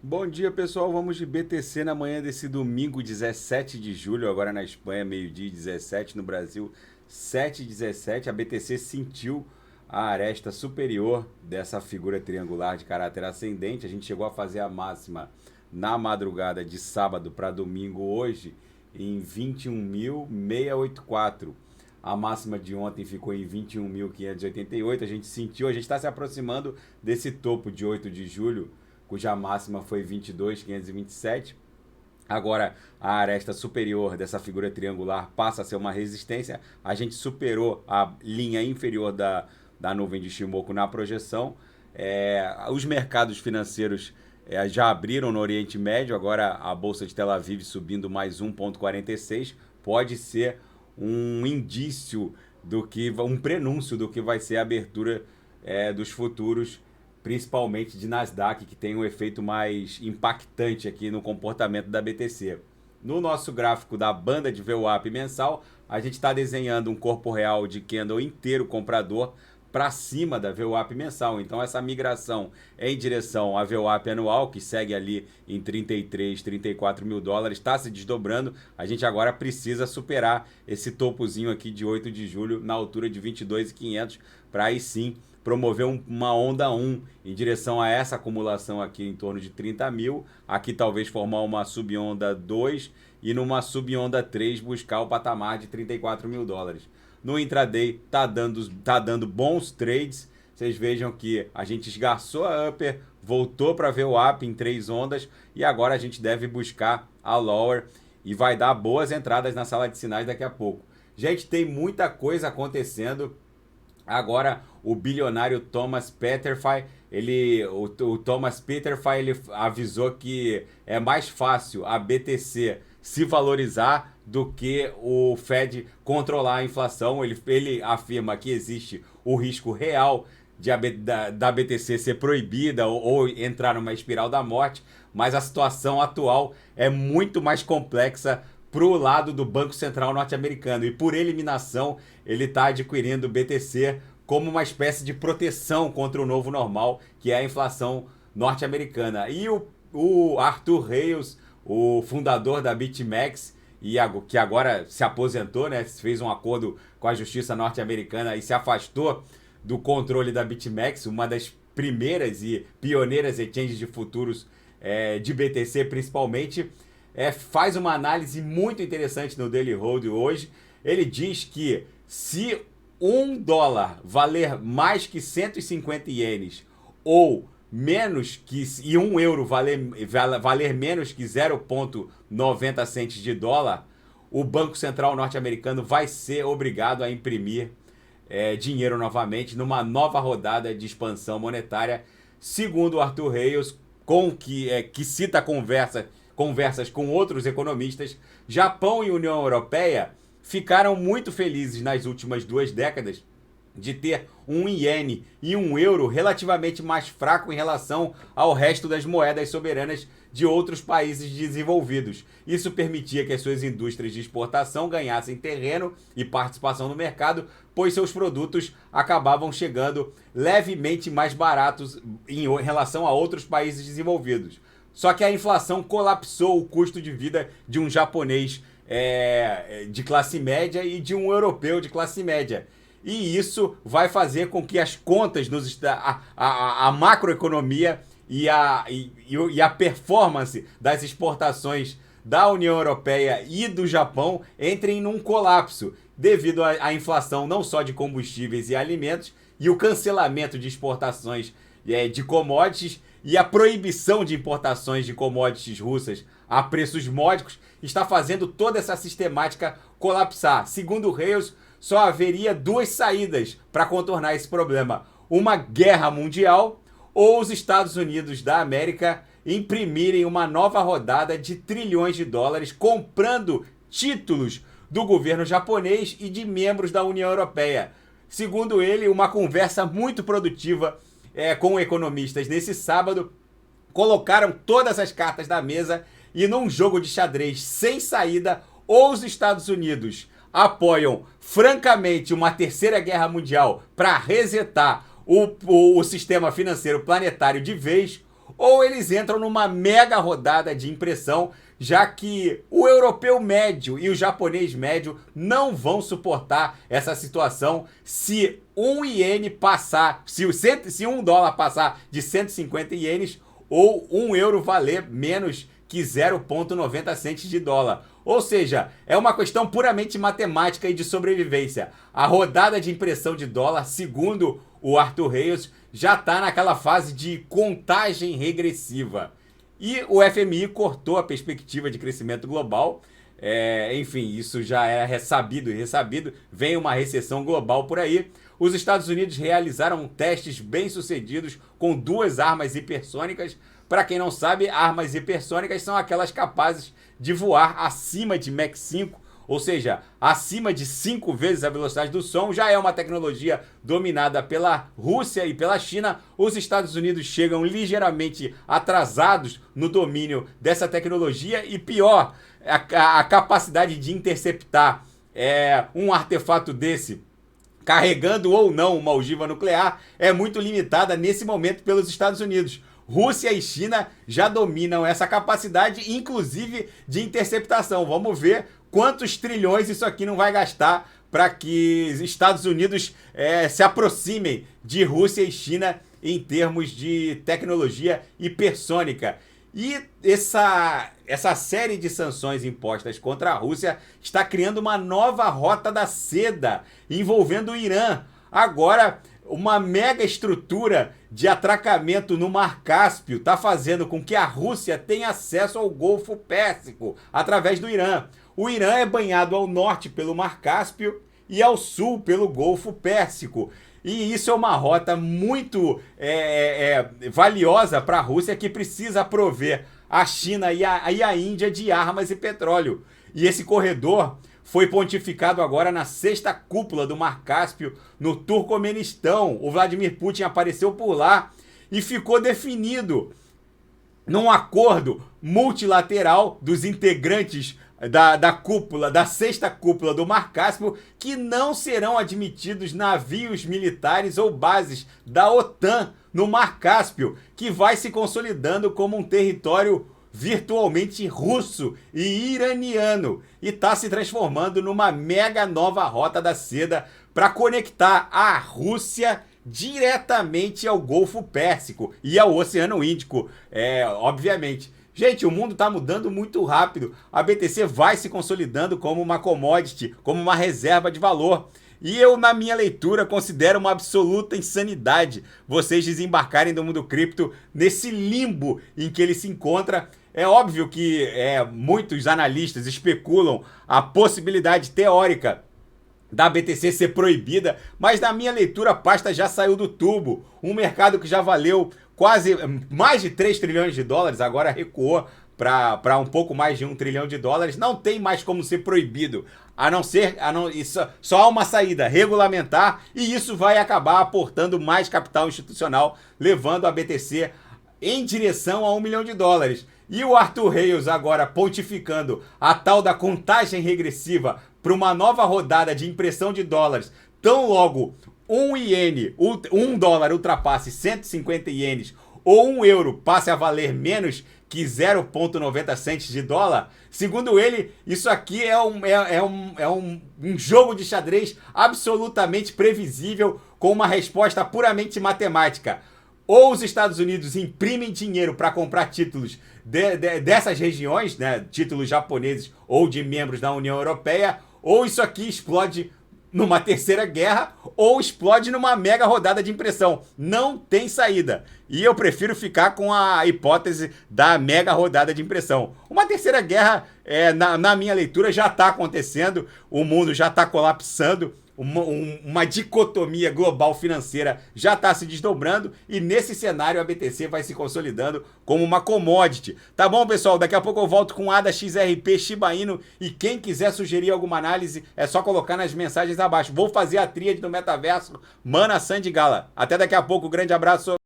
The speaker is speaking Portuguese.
Bom dia, pessoal. Vamos de BTC na manhã desse domingo, 17 de julho, agora na Espanha, meio-dia e 17, no Brasil, 7h17. A BTC sentiu a aresta superior dessa figura triangular de caráter ascendente. A gente chegou a fazer a máxima na madrugada de sábado para domingo hoje em 21.684. A máxima de ontem ficou em 21.588. A gente sentiu, a gente está se aproximando desse topo de 8 de julho, cuja máxima foi 22.527. Agora, a aresta superior dessa figura triangular passa a ser uma resistência. A gente superou a linha inferior da nuvem de Shimoku na projeção. Os mercados financeiros já abriram no Oriente Médio. Agora, a Bolsa de Tel Aviv subindo mais 1,46. Pode ser um indício um prenúncio do que vai ser a abertura dos futuros, principalmente de Nasdaq, que tem um efeito mais impactante aqui no comportamento da BTC. No nosso gráfico da banda de VWAP mensal, a gente está desenhando um corpo real de candle inteiro comprador para cima da VWAP mensal. Então essa migração em direção à VWAP anual, que segue ali em 33, 34 mil dólares, está se desdobrando. A gente agora precisa superar esse topozinho aqui de 8 de julho na altura de 22.500 para aí sim promover uma onda 1 em direção a essa acumulação aqui em torno de 30 mil. Aqui talvez formar uma subonda 2 e numa subonda 3 buscar o patamar de 34 mil dólares. No intraday tá dando bons trades. Vocês vejam que a gente esgarçou a upper, voltou para ver o up em 3 ondas e agora a gente deve buscar a lower e vai dar boas entradas na sala de sinais daqui a pouco. Gente, tem muita coisa acontecendo. Agora o bilionário Thomas Peterffy, o Thomas Peterffy, ele avisou que é mais fácil a BTC se valorizar do que o Fed controlar a inflação. Ele afirma que existe o risco real da BTC ser proibida ou entrar numa espiral da morte, mas a situação atual é muito mais complexa para o lado do Banco Central norte-americano. E por eliminação, ele está adquirindo o BTC como uma espécie de proteção contra o novo normal, que é a inflação norte-americana. E o Arthur Hayes, o fundador da BitMEX, que agora se aposentou, né, fez um acordo com a justiça norte-americana e se afastou do controle da BitMEX, uma das primeiras e pioneiras exchanges de futuros de BTC principalmente, faz uma análise muito interessante no Daily Hold hoje. Ele diz que se $1 valer mais que 150 ienes ou menos que e €1 valer menos que 0,90 centes de dólar, o Banco Central norte-americano vai ser obrigado a imprimir dinheiro novamente numa nova rodada de expansão monetária, segundo Arthur Hayes, que cita conversas com outros economistas. Japão e União Europeia ficaram muito felizes nas últimas 2 décadas de ter um iene e um euro relativamente mais fraco em relação ao resto das moedas soberanas de outros países desenvolvidos. Isso permitia que as suas indústrias de exportação ganhassem terreno e participação no mercado, pois seus produtos acabavam chegando levemente mais baratos em relação a outros países desenvolvidos. Só que a inflação colapsou o custo de vida de um japonês de classe média e de um europeu de classe média. E isso vai fazer com que as contas, a macroeconomia e a performance das exportações da União Europeia e do Japão entrem num colapso devido à inflação não só de combustíveis e alimentos e o cancelamento de exportações de commodities e a proibição de importações de commodities russas a preços módicos está fazendo toda essa sistemática colapsar. Segundo o Reus, só haveria 2 saídas para contornar esse problema: uma guerra mundial ou os Estados Unidos da América imprimirem uma nova rodada de trilhões de dólares comprando títulos do governo japonês e de membros da União Europeia. Segundo ele, uma conversa muito produtiva com economistas nesse sábado colocaram todas as cartas na mesa e num jogo de xadrez sem saída, ou os Estados Unidos apoiam francamente uma terceira guerra mundial para resetar o sistema financeiro planetário de vez, ou eles entram numa mega rodada de impressão, já que o europeu médio e o japonês médio não vão suportar essa situação se um iene passar, se $1 passar de 150 ienes ou €1 valer menos que 0,90 centes de dólar. Ou seja, é uma questão puramente matemática e de sobrevivência. A rodada de impressão de dólar, segundo o Arthur Reis, já está naquela fase de contagem regressiva. E o FMI cortou a perspectiva de crescimento global. Enfim, isso já é sabido e ressabido. Vem uma recessão global por aí. Os Estados Unidos realizaram testes bem-sucedidos com 2 armas hipersônicas. Para quem não sabe, armas hipersônicas são aquelas capazes de voar acima de Mach 5, ou seja, acima de 5 vezes a velocidade do som. Já é uma tecnologia dominada pela Rússia e pela China. Os Estados Unidos chegam ligeiramente atrasados no domínio dessa tecnologia e, pior, a capacidade de interceptar um artefato desse, carregando ou não uma ogiva nuclear, é muito limitada nesse momento pelos Estados Unidos. Rússia e China já dominam essa capacidade, inclusive de interceptação. Vamos ver quantos trilhões isso aqui não vai gastar para que os Estados Unidos se aproximem de Rússia e China em termos de tecnologia hipersônica. E essa série de sanções impostas contra a Rússia está criando uma nova rota da seda envolvendo o Irã. Agora, uma mega estrutura de atracamento no Mar Cáspio está fazendo com que a Rússia tenha acesso ao Golfo Pérsico através do Irã. O Irã é banhado ao norte pelo Mar Cáspio e ao sul pelo Golfo Pérsico. E isso é uma rota muito valiosa para a Rússia, que precisa prover a China e a Índia de armas e petróleo. E esse corredor foi pontificado agora na 6ª cúpula do Mar Cáspio, no Turcomenistão. O Vladimir Putin apareceu por lá e ficou definido num acordo multilateral dos integrantes da cúpula, da 6ª cúpula do Mar Cáspio, que não serão admitidos navios militares ou bases da OTAN no Mar Cáspio, que vai se consolidando como um território virtualmente russo e iraniano, e está se transformando numa mega nova rota da seda para conectar a Rússia diretamente ao Golfo Pérsico e ao Oceano Índico, obviamente. Gente, o mundo está mudando muito rápido. A BTC vai se consolidando como uma commodity, como uma reserva de valor. E eu, na minha leitura, considero uma absoluta insanidade vocês desembarcarem do mundo cripto nesse limbo em que ele se encontra. É óbvio que muitos analistas especulam a possibilidade teórica da BTC ser proibida, mas na minha leitura a pasta já saiu do tubo. Um mercado que já valeu quase mais de 3 trilhões de dólares, agora recuou para um pouco mais de 1 trilhão de dólares, não tem mais como ser proibido, só há uma saída regulamentar, e isso vai acabar aportando mais capital institucional, levando a BTC em direção a 1 milhão de dólares. E o Arthur Reis agora pontificando a tal da contagem regressiva para uma nova rodada de impressão de dólares, tão logo $1 ultrapasse 150 ienes ou €1 passe a valer menos que 0,90 centes de dólar, segundo ele, isso aqui é um jogo de xadrez absolutamente previsível, com uma resposta puramente matemática. Ou os Estados Unidos imprimem dinheiro para comprar títulos dessas regiões, né, títulos japoneses ou de membros da União Europeia, ou isso aqui explode numa terceira guerra ou explode numa mega rodada de impressão. Não tem saída. E eu prefiro ficar com a hipótese da mega rodada de impressão. Uma terceira guerra, na minha leitura, já está acontecendo. O mundo já está colapsando. Uma dicotomia global financeira já está se desdobrando, e nesse cenário a BTC vai se consolidando como uma commodity. Tá bom, pessoal? Daqui a pouco eu volto com ADA, XRP, Shiba Inu, e quem quiser sugerir alguma análise é só colocar nas mensagens abaixo. Vou fazer a tríade do metaverso Mana, Sandy e Gala. Até daqui a pouco, grande abraço.